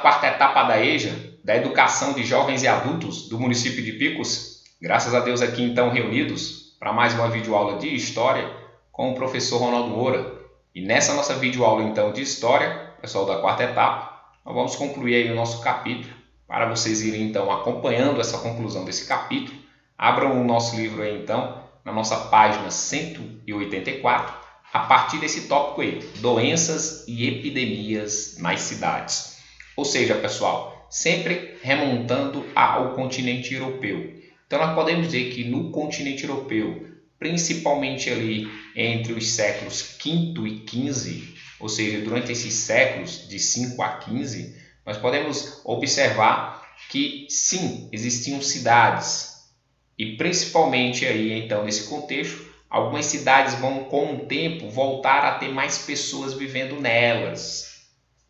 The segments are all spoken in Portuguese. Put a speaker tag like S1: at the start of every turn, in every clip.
S1: quarta etapa da EJA, da Educação de Jovens e Adultos do município de Picos. Graças a Deus aqui então reunidos para mais uma videoaula de História com o professor Ronaldo Moura. E nessa nossa videoaula então de História, pessoal da quarta etapa, nós vamos concluir aí o nosso capítulo. Para vocês irem então acompanhando essa conclusão desse capítulo, abram o nosso livro aí então na nossa página 184, a partir desse tópico aí, doenças e epidemias nas cidades. Ou seja, pessoal, sempre remontando ao continente europeu. Então nós podemos dizer que no continente europeu, principalmente ali entre os séculos V e XV, ou seja, durante esses séculos de 5 a 15, nós podemos observar que sim, existiam cidades e principalmente aí então nesse contexto, algumas cidades vão com o tempo voltar a ter mais pessoas vivendo nelas.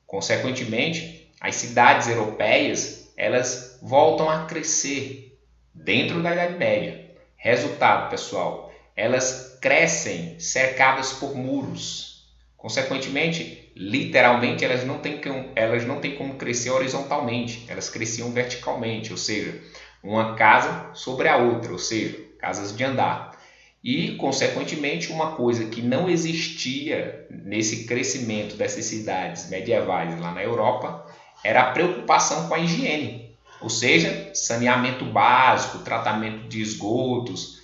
S1: Consequentemente, as cidades europeias, elas voltam a crescer dentro da Idade Média. Resultado, pessoal, elas crescem cercadas por muros. Consequentemente, literalmente, elas não têm como crescer horizontalmente, elas cresciam verticalmente, ou seja, uma casa sobre a outra, ou seja, casas de andar. E, consequentemente, uma coisa que não existia nesse crescimento dessas cidades medievais lá na Europa era a preocupação com a higiene, ou seja, saneamento básico, tratamento de esgotos,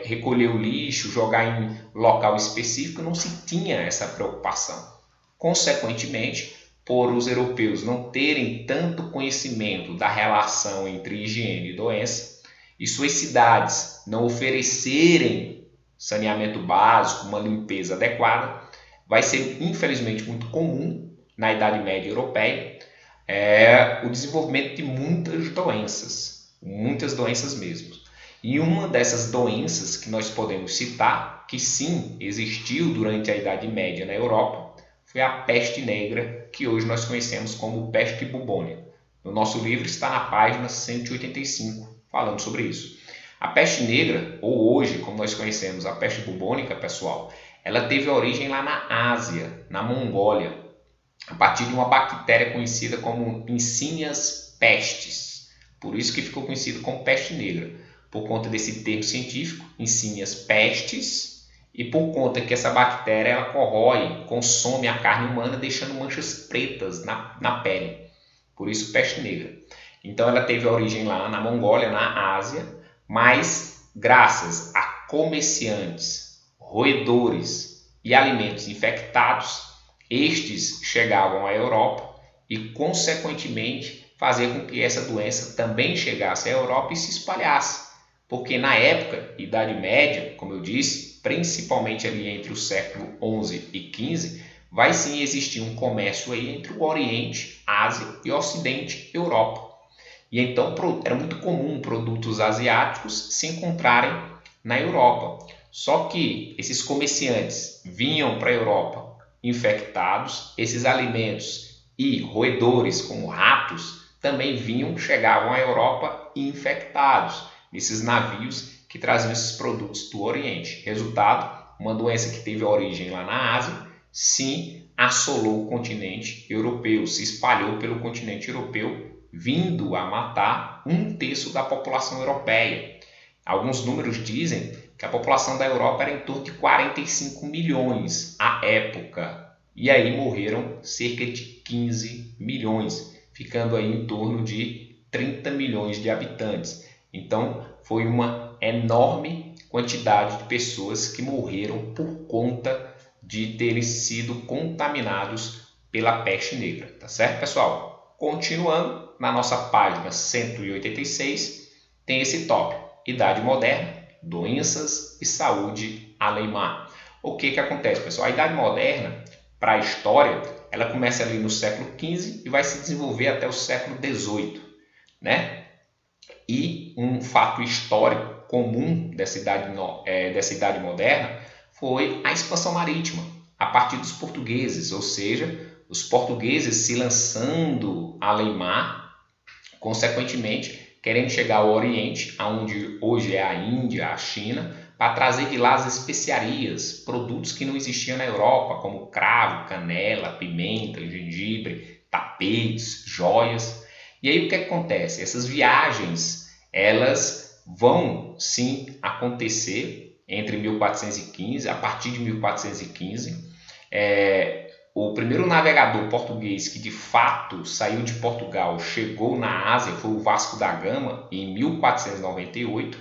S1: recolher o lixo, jogar em local específico, não se tinha essa preocupação. Consequentemente, por os europeus não terem tanto conhecimento da relação entre higiene e doença, e suas cidades não oferecerem saneamento básico, uma limpeza adequada, vai ser infelizmente muito comum na Idade Média Europeia o desenvolvimento de muitas doenças mesmo. E uma dessas doenças que nós podemos citar, que sim existiu durante a Idade Média na Europa, foi a peste negra, que hoje nós conhecemos como peste bubônica. No nosso livro está na página 185, falando sobre isso. A peste negra, ou hoje, como nós conhecemos, a peste bubônica, pessoal, ela teve origem lá na Ásia, na Mongólia, a partir de uma bactéria conhecida como Yersinia pestis. Por isso que ficou conhecido como peste negra, por conta desse termo científico, Yersinia pestis, e por conta que essa bactéria ela corrói, consome a carne humana, deixando manchas pretas na pele. Por isso, peste negra. Então, ela teve origem lá na Mongólia, na Ásia, mas graças a comerciantes, roedores e alimentos infectados, estes chegavam à Europa e, consequentemente, fazer com que essa doença também chegasse à Europa e se espalhasse. Porque na época, Idade Média, como eu disse, principalmente ali entre o século XI e XV, vai sim existir um comércio aí entre o Oriente, Ásia e Ocidente, Europa. E então era muito comum produtos asiáticos se encontrarem na Europa. Só que esses comerciantes vinham para a Europa infectados, esses alimentos e roedores como ratos também chegavam à Europa infectados nesses navios que traziam esses produtos do Oriente. Resultado, uma doença que teve origem lá na Ásia, sim, assolou o continente europeu, se espalhou pelo continente europeu, vindo a matar 1/3 da população europeia. Alguns números dizem que a população da Europa era em torno de 45 milhões à época. E aí morreram cerca de 15 milhões, ficando aí em torno de 30 milhões de habitantes. Então, foi uma enorme quantidade de pessoas que morreram por conta de terem sido contaminados pela peste negra. Tá certo, pessoal? Continuando, na nossa página 186, tem esse tópico, Idade Moderna, Doenças e Saúde Além-Mar. O que acontece, pessoal? A Idade Moderna, para a história, ela começa ali no século XV e vai se desenvolver até o século XVIII, né? E um fato histórico comum dessa idade moderna foi a expansão marítima, a partir dos portugueses, ou seja, os portugueses se lançando além-mar, consequentemente, querendo chegar ao Oriente, onde hoje é a Índia, a China, para trazer de lá as especiarias, produtos que não existiam na Europa, como cravo, canela, pimenta, gengibre, tapetes, joias. E aí o que acontece? Essas viagens, elas vão sim acontecer entre 1415, a partir de 1415. O primeiro navegador português que de fato saiu de Portugal, chegou na Ásia, foi o Vasco da Gama, em 1498.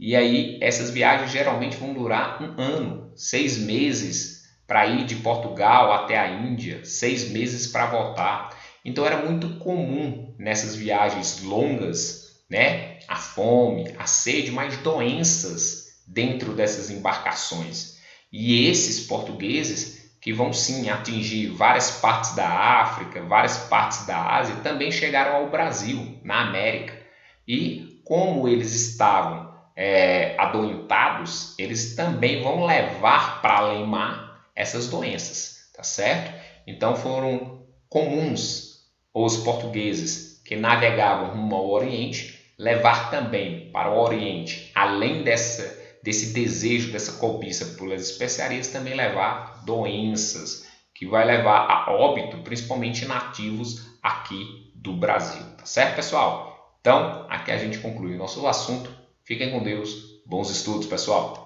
S1: E aí essas viagens geralmente vão durar um ano, 6 meses para ir de Portugal até a Índia, 6 meses para voltar. Então era muito comum nessas viagens longas, né, a fome, a sede, mas doenças dentro dessas embarcações. E esses portugueses que vão sim atingir várias partes da África, várias partes da Ásia, também chegaram ao Brasil, na América. E como eles estavam adoentados, eles também vão levar para além-mar essas doenças, tá certo? Então foram comuns os portugueses que navegavam rumo ao Oriente levar também para o Oriente, além desse desejo, dessa cobiça pelas especiarias, também levar doenças, que vai levar a óbito, principalmente nativos aqui do Brasil. Tá certo, pessoal? Então, aqui a gente conclui o nosso assunto. Fiquem com Deus. Bons estudos, pessoal!